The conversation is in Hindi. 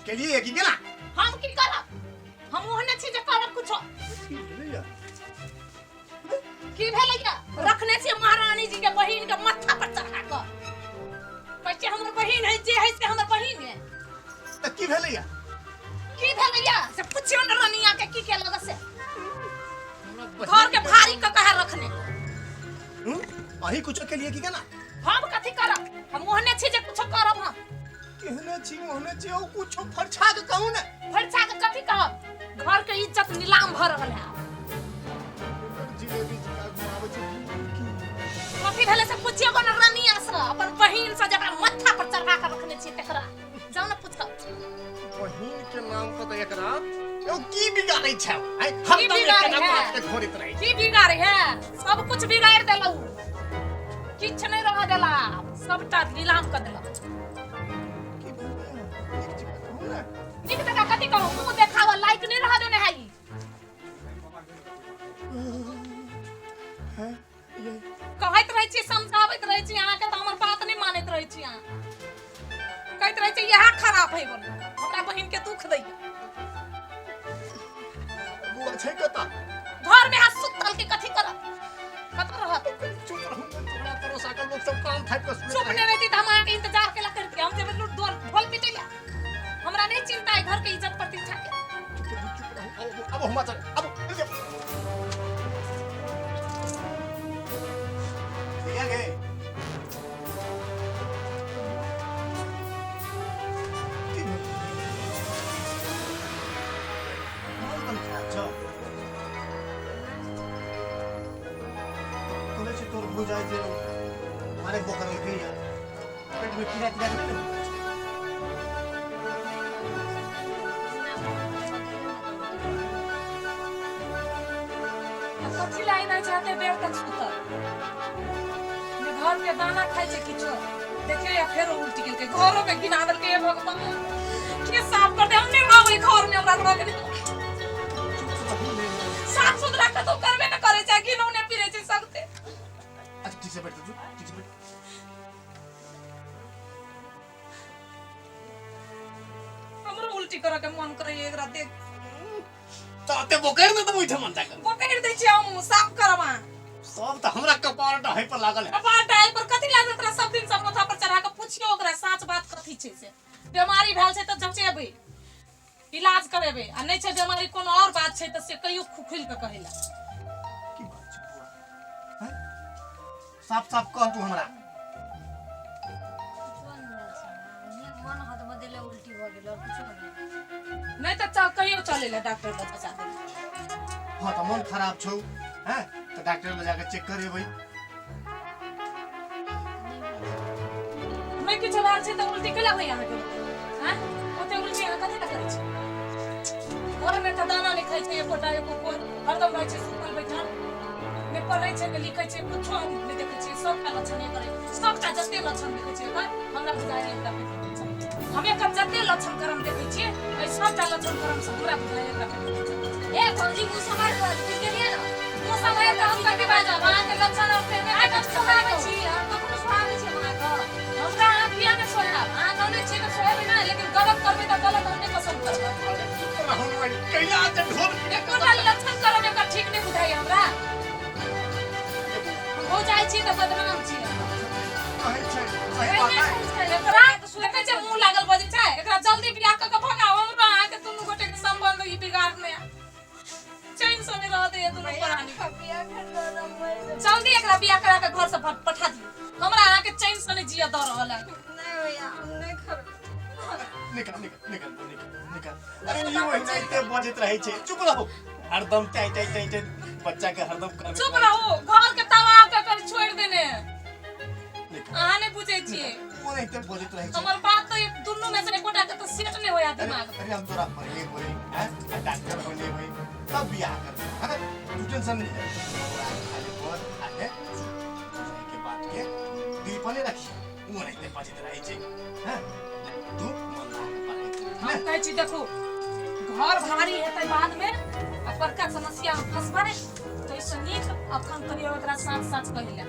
के लिए कि गेला हम की करब हम ओहने छी जे करब कुछो की भेलैया रखने छी महारानी जी के बहिन के माथा पर चढ़ा क कहै हमर बहिन है जे है से हमर बहिन है त की भेलैया से पूछियो न रानिया के की लग से घर के भारी क कहे रखने अही कुछो के लिए कि गेला हम कथि करब हम ओहने छी जे कुछो करब हम केहने छी ओहने छी ओ कुछो फरछा के कहू ने फरछा के कथि कहब घर के इज्जत नीलाम भ रहल है जिलेबी जिका घुमावे छी कथि भेले से पूछियो न रानिया से अपन बहिन से जकरा माथा पर चढ़ा के रखने छी तकरा जाउ न पूछब बहिन के नाम पर त एकरा ओ की बिगाड़ै छै हम त एके नाम के घोरित रहै की बिगाड़ है सब कुछ बिगाड़ देलौ किछ नहीं रह देला सबटा नीलाम कर देला निक तका कथि कहू मुंह देखावा लायक नहीं रह देने है ये कहैत रहै छी समझावैत रहै छी अहाँ के त हमर बात नहीं मानैत रहै छी अहाँ कहैत रहै छी यह खराब है बोल हमरा बहिन के दुख दै बुआ छै कता घर में हाथ सुतल के कथि करब कत रहत चुप रहू थोड़ा परोसा के लोग सब काम थाप के सुनत चुप नहीं रहती त हम अहाँ के इंतजार केला करती हम जब लूट डोल ढोल पिटेला हमरा नहीं चिंता है घर के इज्जत प्रतिष्ठा के चुप रहू अब हम चल अब ये गए बुझाई जे मारे बोकर लगी है पेट में कीड़ा कीड़ा नहीं कथी लाई नहीं चाहते बेर तक सुतल ने घर के दाना खाइ छै किछो देखियो या फेर उल्टी के घरों पे गिना देल के भगवान के साफ कर दे हम नहीं आवे घर में हमरा रह के साफ सुथरा के तो करबे न करे छै कि नौने पिरे छै सकते अच्छा ठीक से बैठ तू ठीक से बैठ हमरो उल्टी करे के मन करे एकरा देख ताते बोकर में तो बैठे मन तक पकड़ दे छी हम साफ करवा सब त हमरा कपार ढाई पर लागल है कपार ढाई पर कथि लागल तोरा सब दिन सब माथा पर चढ़ा के पूछियो ओकरा सच बात कथि छै से बीमारी भेल छै त जचेबे इलाज करेबे आ नहीं छै बीमारी कोनो और बात छै त से कहियो खुखिल के कहेला की बात छै बुआ हैं साफ साफ कह तू हमरा मन हाथ बदले उल्टी हो गेल और कुछ नहीं त कहियो चलेला डॉक्टर के बता दे हां त मन खराब छौ हैं त डॉक्टर ले जाके चेक करेबै मैं किछ बात छै त उल्टी केला होय अहाँ के हैं ओते उल्टी अहाँ कथि करे छी घर में त दाना नहीं खाइ छै एको हरदम रहै छै सुतल बैठल ने पढ़ै छै ने लिखै छै कुछो नहीं देखै छै सबटा लक्षण करे सबटा जते लक्षण देखै छै हमरा बुझाइ एकटा हम एकर जते लक्षण करम देखै छी ए सबटा लक्षण करम से हमरा बुझाइ एकटा ए फौजी को समाज पर गेलिए न तो समय त हम कके बाजा वहां के लक्षण अपने में आ कब सुनाबै छी हम कखनो सुनाबै छी वहां का हमरा आंख बिया में सोया आ नौने छी में सोया बिना लेकिन गलत करबे त गलत हमने पसंद करबे हम कैला त ढोल एकोटा लक्षण करम एकर ठीक नहीं बुझाइ हमरा हो जाय छी त बदनाम छी कहै छै सही बात है एकरा देखै छै मुंह लागल बजै छै एकरा जल्दी बियाह क के भगाओ हमरा अहाँ के दुनु गोटे के संबंध ई बिगाड़ने चैन से नहीं रह दे दुनु प्राणी बियाह कर दो जल्दी एकरा बियाह करा के घर से पठा दियो हमरा अहाँ के चैन से नहीं जिया द रहल है नहीं भैया हम नहीं कर निकल अरे ये वही नहीं ते बजत रहे छै चुप रहो हरदम टाई बच्चा के हरदम करबे चुप रहो घर के तवा के कर छोड़ देने अहाँ नहीं बुझे छी वो नहीं ते बजत रहे छै हमर बात तो एक दुनु में से एकोटा के तो सेट नहीं होया दिमाग अरे हम तोरा पढ़े होई हैं डॉक्टर बने होई तब बियाह कर हैं तू टेंशन नहीं ले खाली बहुत आगे के बात के दिल पले रखी वो नहीं ते बजत रहे छै हैं तू मन लगा पढ़े हम कहै छी देखो घर भारी हेतै बाद में आ बड़का समस्या फंसबा नहीं तो इस नीक अखन करियो एकरा साथ कहिला